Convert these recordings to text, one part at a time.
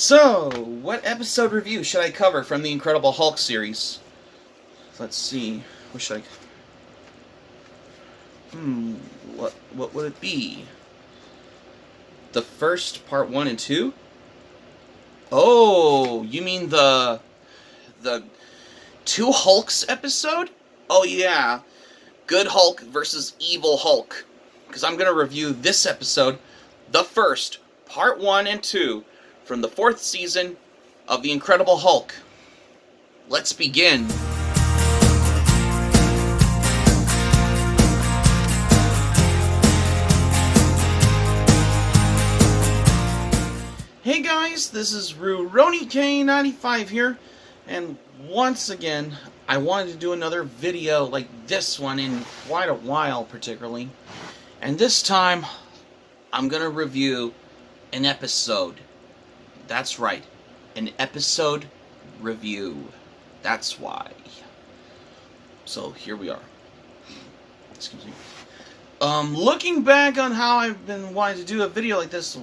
So, what episode review should I cover from the Incredible Hulk series? Let's see. What should I... What would it be? The first part 1 and 2? Oh, you mean the Two Hulks episode? Oh yeah. Good Hulk versus Evil Hulk. Because I'm going to review this episode, the first, part 1 and 2, from the 4th season of The Incredible Hulk. Let's begin. Hey guys, this is RuRoniK95 here, and once again, I wanted to do another video like this one in quite a while, particularly. And this time, I'm going to review an episode. That's right, an episode review. That's why. So, here we are. Excuse me. Looking back on how I've been wanting to do a video like this,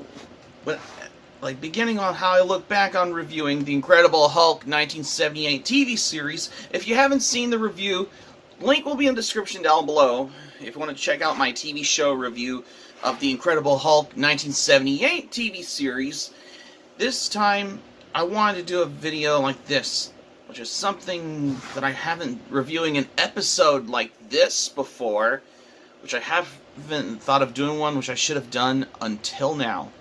beginning on how I look back on reviewing the Incredible Hulk 1978 TV series. If you haven't seen the review, link will be in the description down below. If you want to check out my TV show review of the Incredible Hulk 1978 TV series, this time I wanted to do a video like this, which is something that I haven't reviewing an episode like this before, which I haven't thought of doing one, which I should have done until now.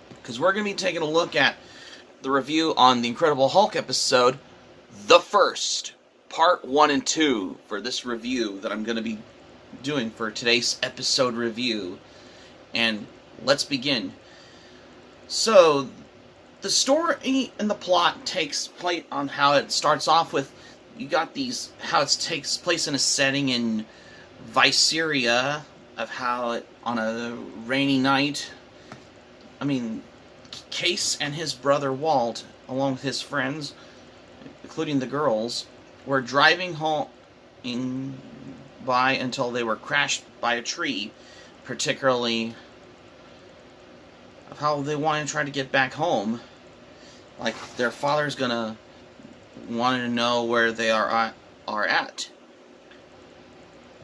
Because we're going to be taking a look at the review on the Incredible Hulk episode, the first, part 1 and 2, for this review that I'm going to be doing for today's episode review. And let's begin. So, the story and the plot takes place on how it starts off with, you got these, how it takes place in a setting in Viceria, of how it, on a rainy night, Case and his brother Walt, along with his friends, including the girls, were driving home by until they were crashed by a tree, particularly of how they want to try to get back home. Like, their father's gonna want to know where they are at.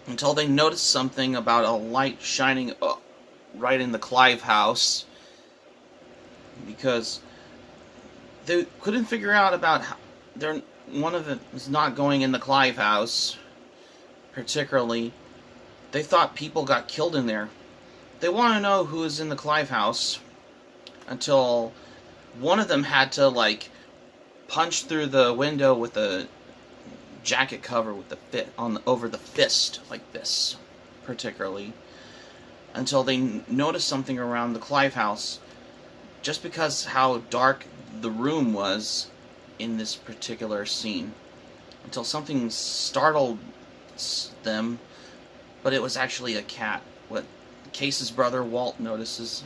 Until they notice something about a light shining right in the Clive house, because they couldn't figure out about how one of them is not going in the Clive house. Particularly, they thought people got killed in there. They want to know who is in the Clive house, until one of them had to punch through the window with a jacket cover with the over the fist like this, particularly, until they noticed something around the Clive house. Just because how dark the room was in this particular scene, until something startled them, but it was actually a cat, what Case's brother Walt notices.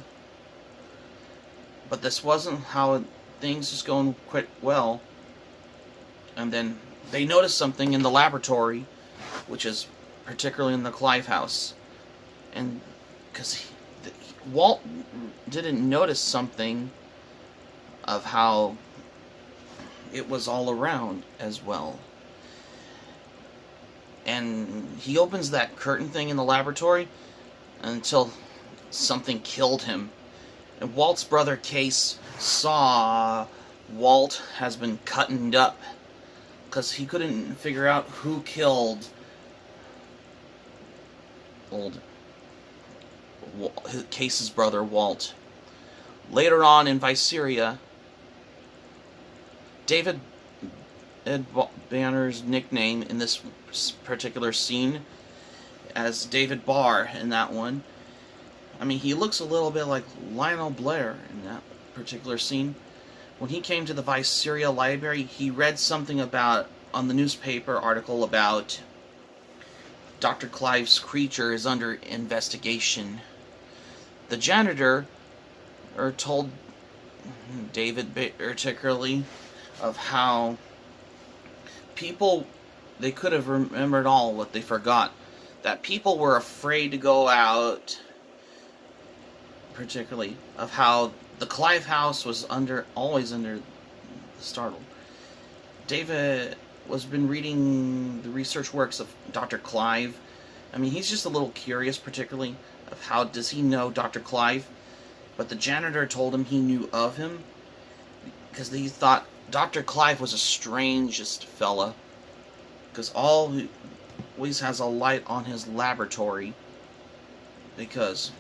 But this wasn't how things was going quite well, and then they noticed something in the laboratory, which is particularly in the Clive house, and because Walt didn't notice something of how it was all around as well. And he opens that curtain thing in the laboratory until something killed him. And Walt's brother Case saw Walt has been cutting up, because he couldn't figure out who killed Case's brother Walt. Later on in Viceria, David Banner's nickname in this particular scene as David Barr in that one. He looks a little bit like Lionel Blair in that particular scene. When he came to the Viceria library, he read something on the newspaper article about Dr. Clive's creature is under investigation. The janitor told David particularly of how people, they could have remembered all what they forgot. That people were afraid to go out, particularly of how the Clive house was always under startled. David was been reading the research works of Dr. Clive. I mean, he's just a little curious, particularly of how does he know Dr. Clive, but the janitor told him he knew of him because he thought Dr. Clive was the strangest fella, because always has a light on his laboratory, because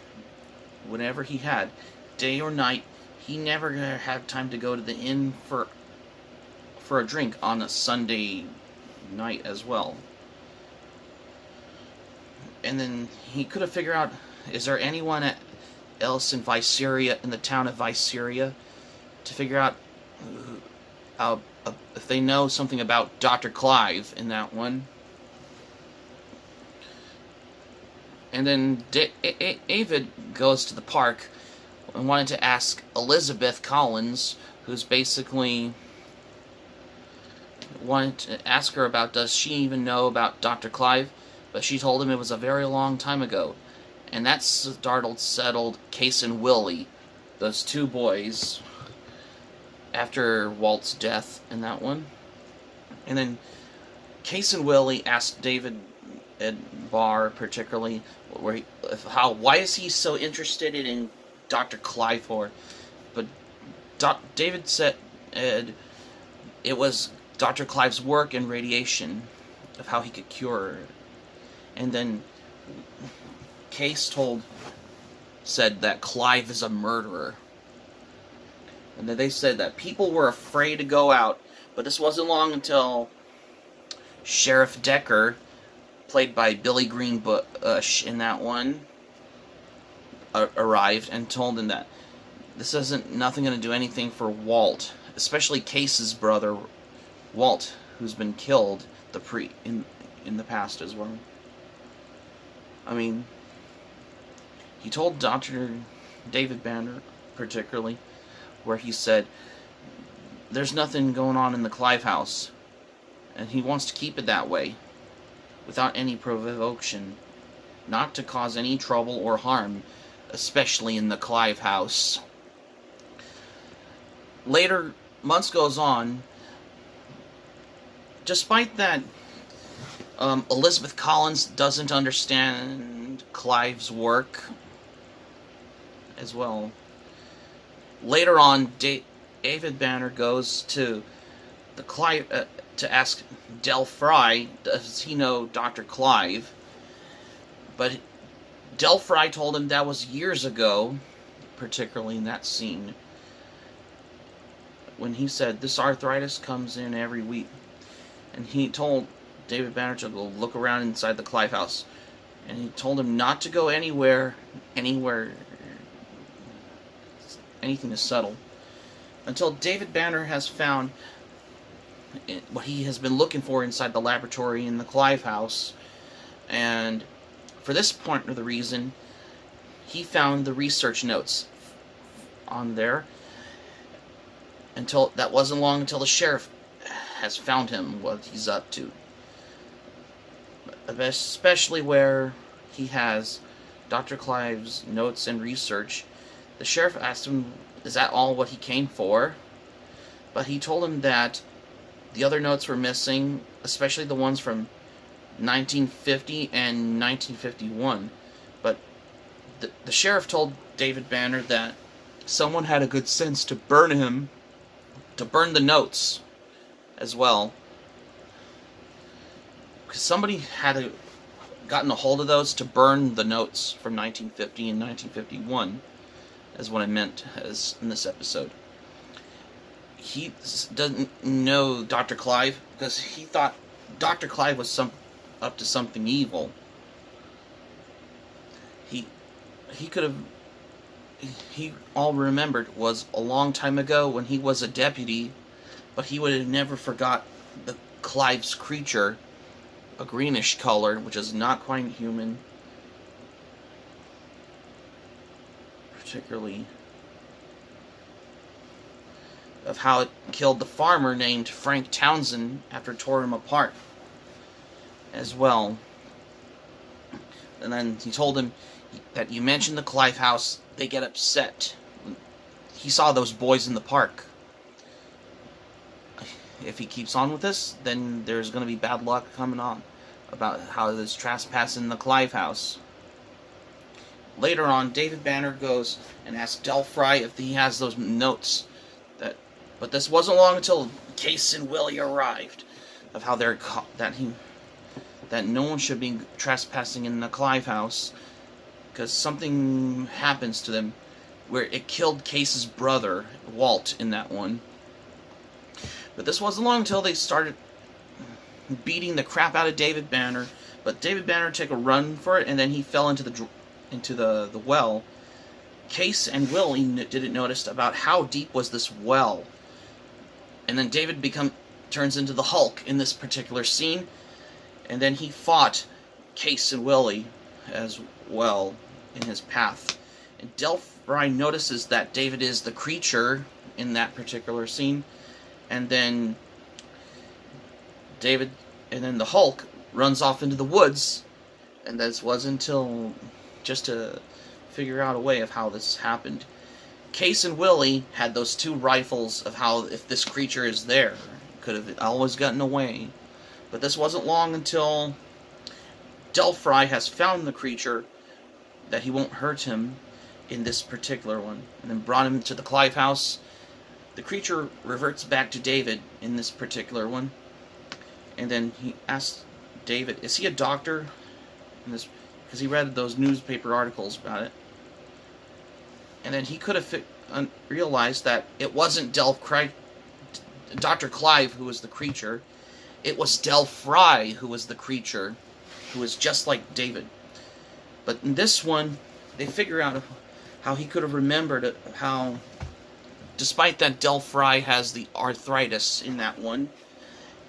whenever he had, day or night, he never had time to go to the inn for a drink on a Sunday night as well. And then he could have figured out, is there anyone else in Viceria, in the town of Viceria, to figure out if they know something about Dr. Clive in that one. And then David goes to the park and wanted to ask Elizabeth Collins, who's basically wanted to ask her about does she even know about Dr. Clive, but she told him it was a very long time ago. And that settled Case and Willie, those two boys, after Walt's death in that one. And then Case and Willie asked David Barr particularly why is he so interested in Dr. Clive for, but David said it was Dr. Clive's work in radiation, of how he could cure. And then Case said that Clive is a murderer. And then they said that people were afraid to go out, but this wasn't long until Sheriff Decker, played by Billy Greenbush in that one, arrived and told him that this isn't nothing going to do anything for Walt, especially Case's brother, Walt, who's been killed in the past as well. I mean, he told Dr. David Banner particularly, where he said there's nothing going on in the Clive house, and he wants to keep it that way, without any provocation, not to cause any trouble or harm, especially in the Clive house. Later, months goes on. Despite that, Elizabeth Collins doesn't understand Clive's work as well. Later on, David Banner goes to the Clive to ask Del Fry, does he know Dr. Clive? But Del Fry told him that was years ago, particularly in that scene, when he said this arthritis comes in every week. And he told David Banner to go look around inside the Clive house. And he told him not to go anywhere, anything to settle, until David Banner has found what he has been looking for inside the laboratory in the Clive house. And for this point of the reason, he found the research notes on there. That wasn't long until the sheriff has found him, what he's up to. Especially where he has Dr. Clive's notes and research. The sheriff asked him, is that all what he came for? But he told him that the other notes were missing, especially the ones from 1950 and 1951. But the sheriff told David Banner that someone had a good sense to burn the notes as well. Because somebody had gotten a hold of those to burn the notes from 1950 and 1951, is what I meant as in this episode. He doesn't know Dr. Clive because he thought Dr. Clive was up to something evil. He all remembered was a long time ago when he was a deputy, but he would have never forgot the Clive's creature, a greenish color, which is not quite human, particularly of how it killed the farmer named Frank Townsend after it tore him apart as well. And then he told him that you mentioned the Clive house, they get upset. he saw those boys in the park. If he keeps on with this, then there's going to be bad luck coming on about how there's trespassing in the Clive house. Later on, David Banner goes and asks Del Fry if he has those notes. But this wasn't long until Case and Willie arrived of how they're that no one should be trespassing in the Clive house because something happens to them where it killed Case's brother, Walt, in that one. But this wasn't long until they started beating the crap out of David Banner. But David Banner took a run for it, and then he fell into the well. Case and Willie didn't notice about how deep was this well. And then David turns into the Hulk in this particular scene. And then he fought Case and Willie as well in his path. And Del Fry notices that David is the creature in that particular scene. And then the Hulk runs off into the woods. And this was until just to figure out a way of how this happened. Case and Willie had those two rifles of how if this creature is there, could have always gotten away. But this wasn't long until Del Fry has found the creature that he won't hurt him in this particular one, and then brought him to the Clive house. The creature reverts back to David in this particular one, and then he asks David, is he a doctor? Because he read those newspaper articles about it. And then he could have realized that it wasn't Dr. Clive who was the creature. It was Del Fry who was the creature, who was just like David. But in this one, they figure out how he could have remembered how, despite that Del Fry has the arthritis in that one,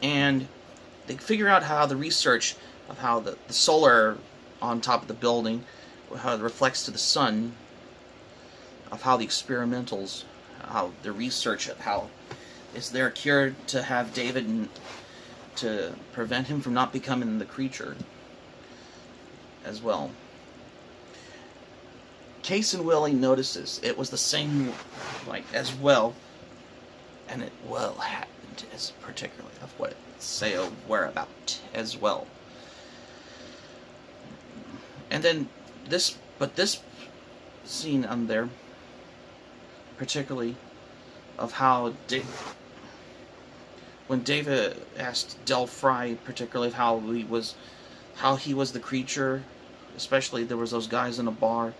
and they figure out how the research of how the solar on top of the building, how it reflects to the sun, of how the experimentals, how the research of how is there a cure to have David and to prevent him from not becoming the creature as well. Case and Willie notices it was the same as well, and it well happened as particularly of what it say a whereabout as well. And then this scene on there, particularly of how when David asked Del Fry, particularly of how he was the creature, especially there was those guys in a bar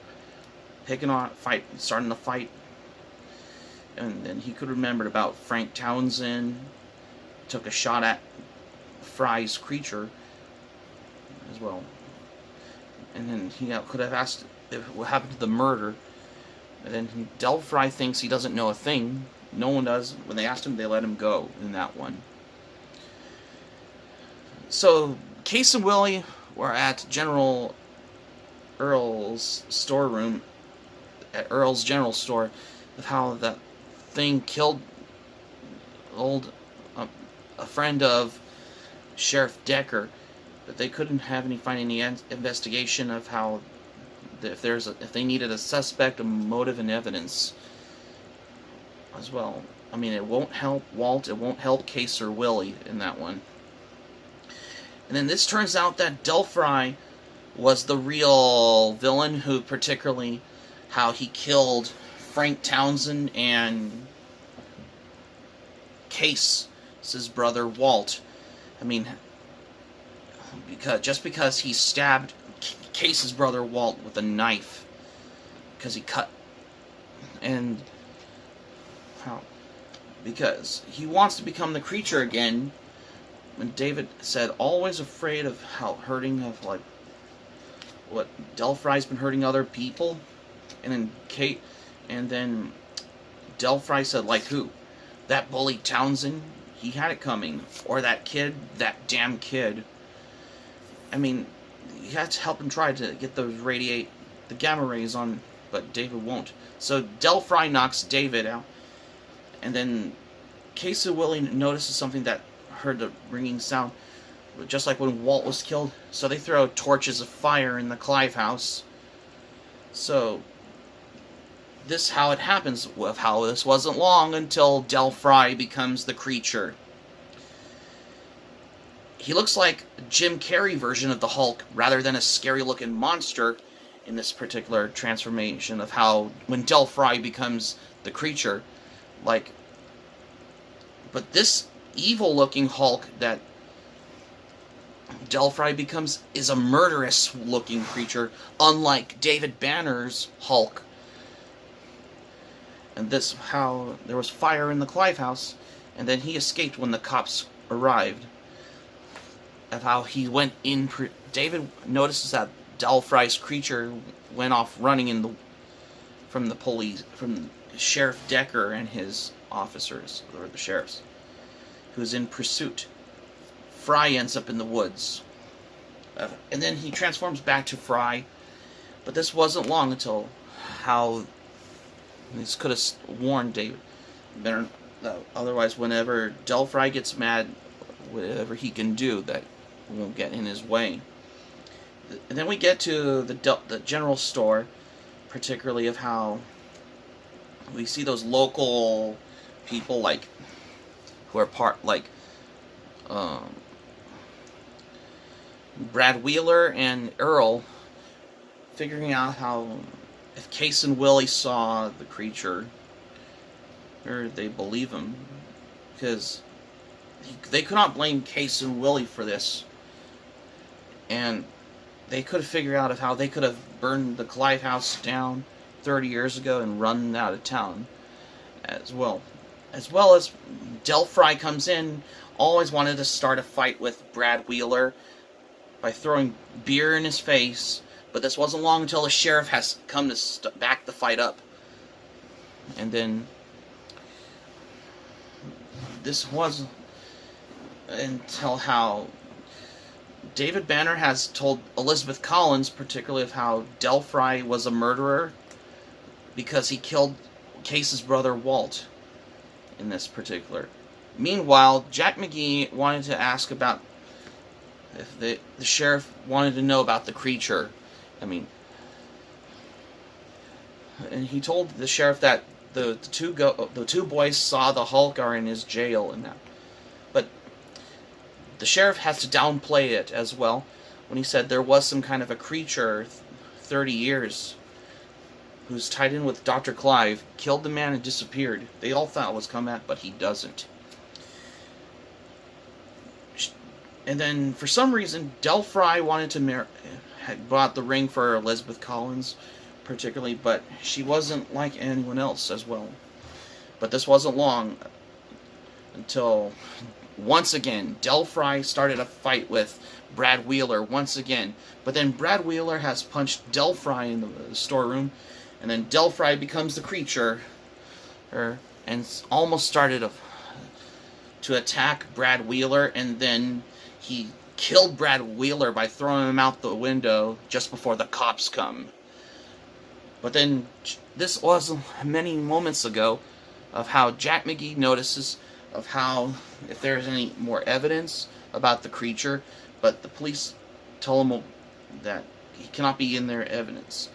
starting to fight, and then he could remember about Frank Townsend took a shot at Fry's creature as well, and then he could have asked what happened to the murder, and then Del Fry thinks he doesn't know a thing. No one does. When they asked him, they let him go in that one. So Case and Willie were at General Earl's storeroom, at Earl's General Store, of how that thing killed a friend of Sheriff Decker, but they couldn't find any investigation of how if they needed a suspect, a motive, and evidence as well. I mean, it won't help Walt, it won't help Case or Willie in that one. And then this turns out that Del Fry was the real villain, who particularly how he killed Frank Townsend and Case's brother Walt. I mean, because he stabbed Case's brother Walt with a knife, because he cut, and because he wants to become the creature again. And David said, always afraid of how hurting of what Del Fry's been hurting other people, and then Del Fry said, like who? That bully Townsend? He had it coming. Or that kid? That damn kid. I mean, you have to help him try to get the gamma rays on, but David won't. So Del Fry knocks David out, and then Case and Willie notices something, that heard the ringing sound, just like when Walt was killed. So they throw torches of fire in the Clive house. So this how it happens, with how this wasn't long until Del Fry becomes the creature. He looks like a Jim Carrey version of the Hulk rather than a scary-looking monster in this particular transformation of how when Del Fry becomes the creature. But this evil-looking Hulk that Del Fry becomes is a murderous-looking creature, unlike David Banner's Hulk. And this how there was fire in the Clive house, and then he escaped when the cops arrived. Of how he went in. David notices that Del Fry's creature went off running from the police, from Sheriff Decker and his officers, or the sheriffs, who's in pursuit. Fry ends up in the woods, and then he transforms back to Fry. But this wasn't long until how this could have warned David. Otherwise, whenever Del Fry gets mad, whatever he can do, that won't get in his way. And then we get to the general store, particularly of how we see those local people who are Brad Wheeler and Earl, figuring out how if Case and Willie saw the creature, or they believe him, because they could not blame Case and Willie for this. And they could figure out of how they could have burned the Clive house down 30 years ago and run out of town as well. As well as Del Fry comes in, always wanted to start a fight with Brad Wheeler by throwing beer in his face, but this wasn't long until the sheriff has come to back the fight up. And then this was until how David Banner has told Elizabeth Collins, particularly of how Del Fry was a murderer because he killed Case's brother Walt in this particular. Meanwhile, Jack McGee wanted to ask about if the sheriff wanted to know about the creature. And he told the sheriff that the two boys saw the Hulk are in his jail and that. But the sheriff has to downplay it as well when he said there was some kind of a creature 30 years who's tied in with Dr. Clive, killed the man and disappeared. They all thought it was come at, but he doesn't. And then, for some reason, Del Fry wanted to had bought the ring for Elizabeth Collins, particularly, but she wasn't like anyone else as well. But this wasn't long until, once again, Del Fry started a fight with Brad Wheeler once again. But then Brad Wheeler has punched Del Fry in the storeroom, and then Del Fry becomes the creature, and almost started to attack Brad Wheeler, and then he killed Brad Wheeler by throwing him out the window just before the cops come. But then, this was many moments ago, of how Jack McGee notices of how, if there's any more evidence about the creature, but the police tell him that he cannot be in their evidence.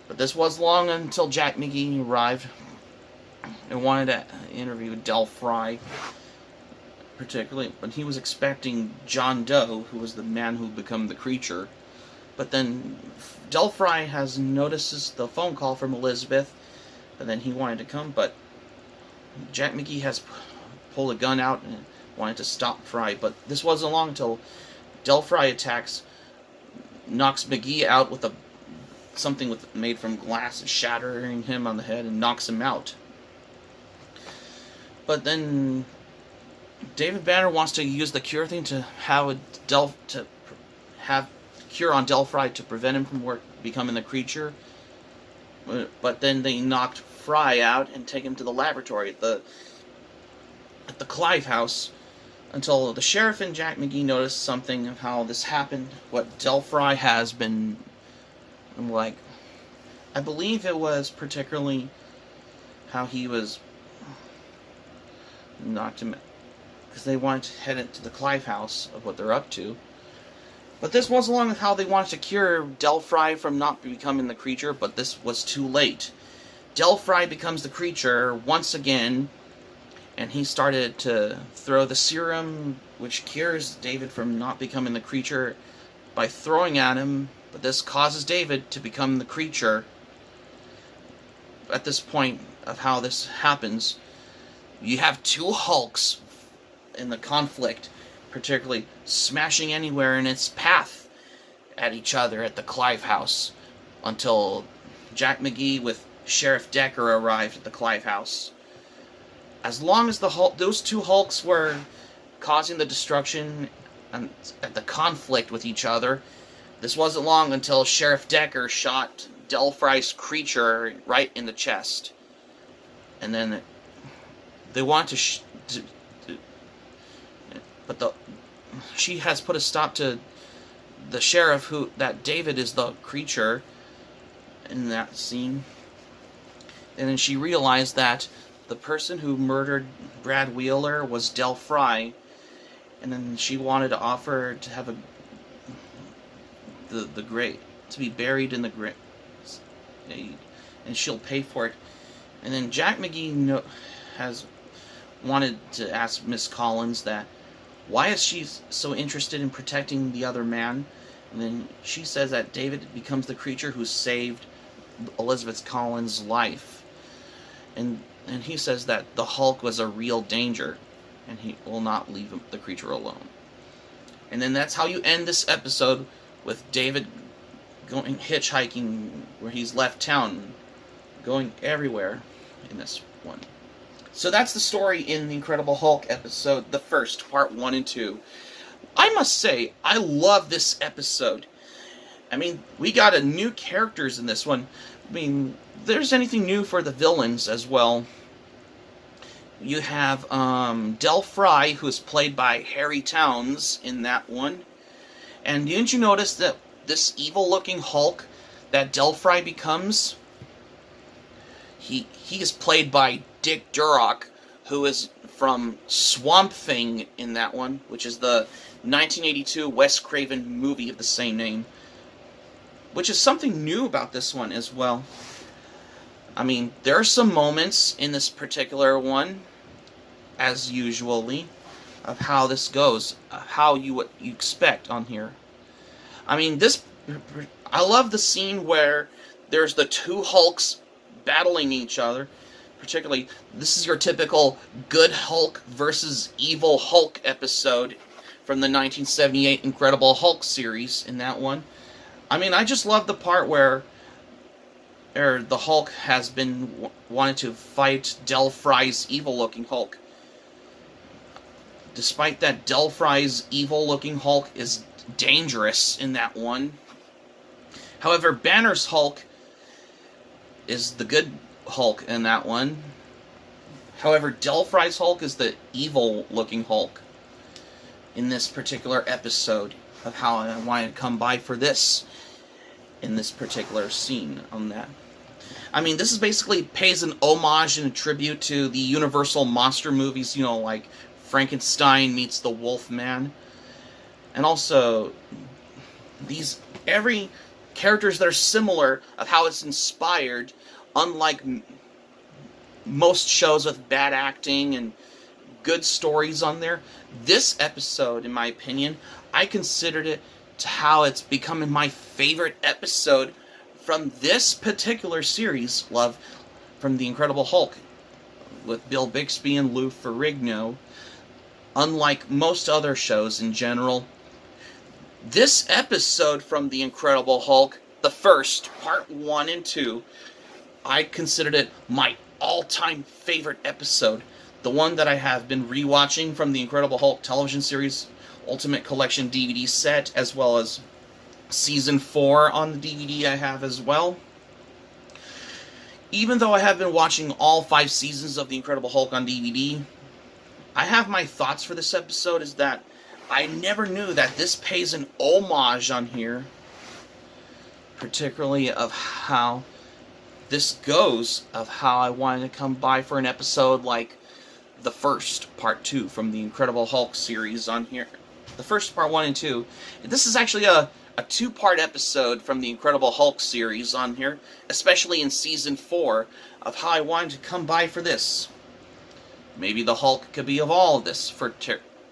But this was long until Jack McGee arrived and wanted to interview Del Fry, particularly, but he was expecting John Doe, who was the man who became the creature. But then Del Fry has notices the phone call from Elizabeth, and then he wanted to come, but Jack McGee has pulled a gun out and wanted to stop Fry. But this wasn't long until Del Fry attacks, knocks McGee out with something made from glass, shattering him on the head and knocks him out. But then David Banner wants to use the cure thing to have cure on Del Fry to prevent him from becoming the creature. But then they knocked Fry out and take him to the laboratory at the Clive house, until the sheriff and Jack McGee noticed something of how this happened. What Del Fry has been, I believe it was particularly how he was knocked him, because they wanted to head into the Clive house of what they're up to. But this was along with how they wanted to cure Del Fry from not becoming the creature, but this was too late. Delphi becomes the creature once again, and he started to throw the serum which cures David from not becoming the creature by throwing at him, but this causes David to become the creature. At this point of how this happens, you have two Hulks in the conflict, particularly smashing anywhere in its path at each other at the Clive house, until Jack McGee with Sheriff Decker arrived at the Clive house. As long as those two Hulks were causing the destruction and the conflict with each other, this wasn't long until Sheriff Decker shot Delphi's creature right in the chest. And then they want but she has put a stop to the sheriff that David is the creature in that scene. And then she realized that the person who murdered Brad Wheeler was Delphi, and then she wanted to offer to have the grave to be buried in the grave, and she'll pay for it. And then Jack McGee has wanted to ask Miss Collins that why is she so interested in protecting the other man, and then she says that David becomes the creature who saved Elizabeth Collins' life, and he says that the Hulk was a real danger, and he will not leave the creature alone. And then that's how you end this episode, with David going hitchhiking where he's left town, going everywhere in this one. So that's the story in the Incredible Hulk episode, the first, part 1 and 2. I must say, I love this episode. I mean, we got a new characters in this one. I mean, there's anything new for the villains as well. You have Delphi, who's played by Harry Towns in that one. And didn't you notice that this evil-looking Hulk that Delphi becomes, he is played by Dick Durock, who is from Swamp Thing in that one, which is the 1982 Wes Craven movie of the same name. Which is something new about this one as well. I mean, there are some moments in this particular one, as usually, of how this goes, how what you expect on here. I mean, I love the scene where there's the two Hulks battling each other. Particularly, this is your typical good Hulk versus evil Hulk episode from the 1978 Incredible Hulk series in that one. I mean, I just love the part where the Hulk has been wanted to fight Delphi's evil-looking Hulk. Despite that, Delphi's evil-looking Hulk is dangerous in that one. However, Banner's Hulk is the good Hulk in that one. However, Delphi's Hulk is the evil-looking Hulk in this particular episode of how I wanted to come by for this in this particular scene on that. I mean, this is basically pays an homage and a tribute to the Universal monster movies, you know, like Frankenstein meets the Wolfman. And also, every characters that are similar of how it's inspired, unlike most shows with bad acting and good stories on there. This episode, in my opinion, I considered it to how it's becoming my favorite episode from this particular series, from The Incredible Hulk, with Bill Bixby and Lou Ferrigno. Unlike most other shows in general, this episode from The Incredible Hulk, the first, part 1 and 2, I considered it my all-time favorite episode. The one that I have been rewatching from the Incredible Hulk television series Ultimate Collection DVD set, as well as Season 4 on the DVD I have as well. Even though I have been watching all 5 seasons of The Incredible Hulk on DVD, I have my thoughts for this episode is that I never knew that this pays an homage on here, particularly of how this goes, of how I wanted to come by for an episode like the first, part 2 from the Incredible Hulk series on here. The first, part 1 and 2. This is actually a a two-part episode from the Incredible Hulk series on here, especially in Season 4, of how I wanted to come by for this. Maybe the Hulk could be of all of this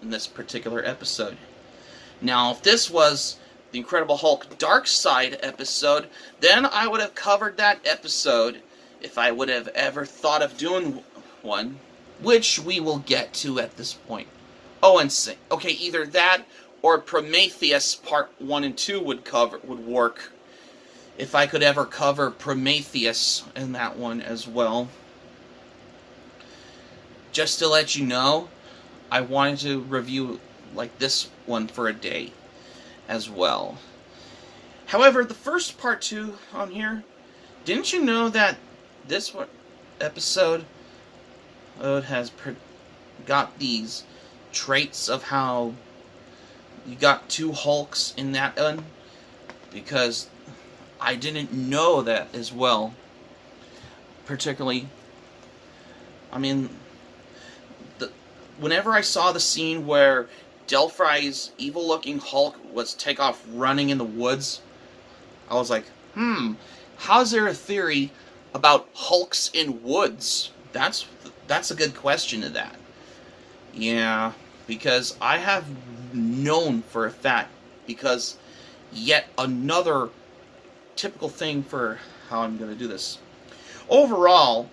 in this particular episode. Now, if this was the Incredible Hulk Dark Side episode, then I would have covered that episode if I would have ever thought of doing one, which we will get to at this point. Oh, and okay, either that or Prometheus Part 1 and 2 would work if I could ever cover Prometheus in that one as well. Just to let you know, I wanted to review like this one for a day as well. However, the first Part 2 on here, didn't you know that this one episode has got these traits of how you got two Hulks in that one? Because I didn't know that as well. Particularly, I mean, whenever I saw the scene where Delphi's evil-looking Hulk was take off running in the woods, I was like, how's there a theory about Hulks in woods? That's a good question to that. Yeah, because I have known for a fact, because yet another typical thing for how I'm going to do this. Overall,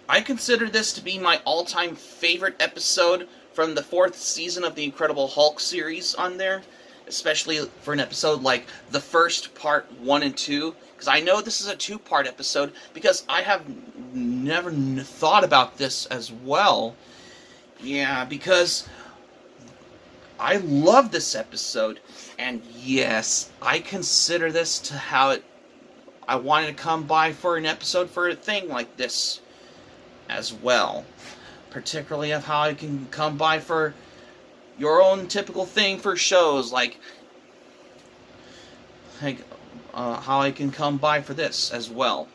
I consider this to be my all-time favorite episode from the 4th season of the Incredible Hulk series on there, especially for an episode like the first Part 1 and 2, because I know this is a two-part episode, because I have never thought about this as well. Yeah, because I love this episode, and yes, I consider this to how I wanted to come by for an episode for a thing like this as well. Particularly of how I can come by for your own typical thing for shows, like how I can come by for this as well.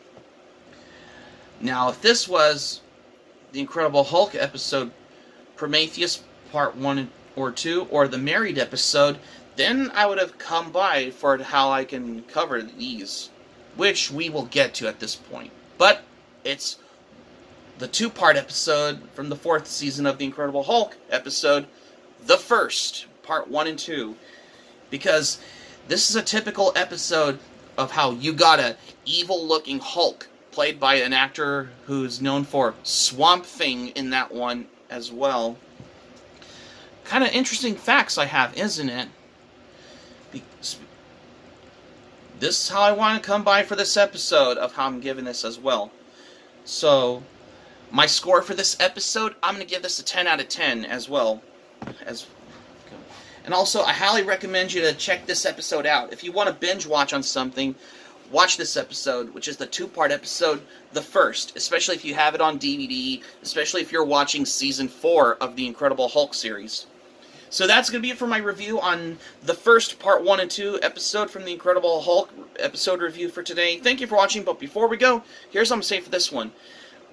Now, if this was the Incredible Hulk episode, Prometheus Part 1 or 2, or the Married episode, then I would have come by for how I can cover these, which we will get to at this point. But it's the two-part episode from the 4th season of the Incredible Hulk episode, the first, Part 1 and 2, because this is a typical episode of how you got a evil-looking Hulk, played by an actor who's known for Swamp Thing in that one as well. Kind of interesting facts I have, isn't it? This is how I want to come by for this episode of how I'm giving this as well. So, my score for this episode, I'm going to give this a 10 out of 10 as well. And also, I highly recommend you to check this episode out. If you want to binge watch on something, watch this episode, which is the two-part episode, the first, especially if you have it on DVD, especially if you're watching Season 4 of the Incredible Hulk series. So that's going to be it for my review on the first Part 1 and 2 episode from the Incredible Hulk episode review for today. Thank you for watching, but before we go, here's what I'm saying for this one.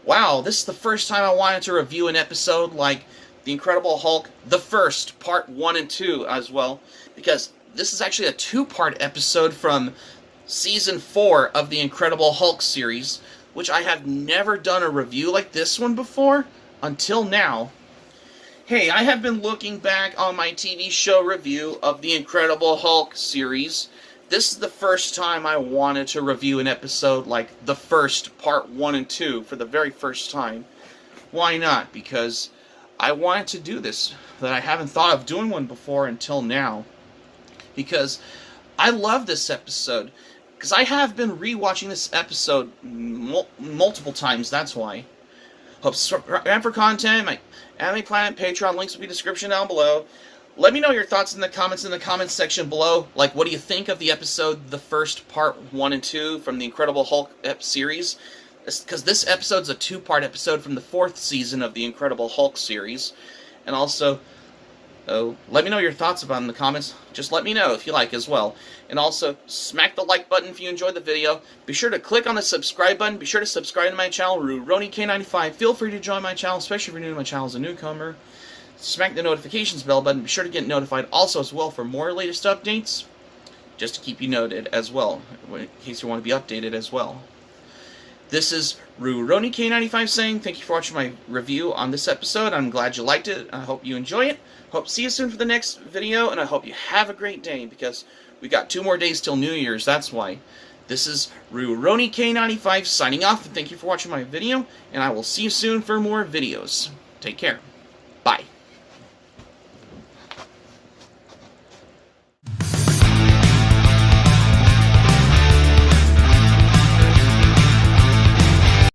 Wow, this is the first time I wanted to review an episode like the Incredible Hulk, the first, Part 1 and 2 as well, because this is actually a two-part episode from Season 4 of the Incredible Hulk series, which I have never done a review like this one before, until now. Hey, I have been looking back on my TV show review of the Incredible Hulk series. This is the first time I wanted to review an episode like the first, Part 1 and 2, for the very first time. Why not? Because I wanted to do this, that I haven't thought of doing one before until now. Because I love this episode. Because I have been rewatching this episode multiple times, that's why. Hope subscribe for content, my Anime Planet Patreon, links will be in the description down below. Let me know your thoughts in the comments section below. Like, what do you think of the episode, the first Part 1 and 2 from the Incredible Hulk series? Because this episode's a two-part episode from the 4th season of the Incredible Hulk series. And also, let me know your thoughts about it in the comments. Just let me know if you like as well. And also, smack the like button if you enjoyed the video. Be sure to click on the subscribe button. Be sure to subscribe to my channel, RoniK95. Feel free to join my channel, especially if you're new to my channel as a newcomer. Smack the notifications bell button. Be sure to get notified also as well for more latest updates. just to keep you noted as well, in case you want to be updated as well. This is RuRoniK95 saying thank you for watching my review on this episode. I'm glad you liked it. I hope you enjoy it. Hope to see you soon for the next video, and I hope you have a great day, because we got 2 more days till New Year's, that's why. This is RuRoniK95 signing off, and thank you for watching my video, and I will see you soon for more videos. Take care.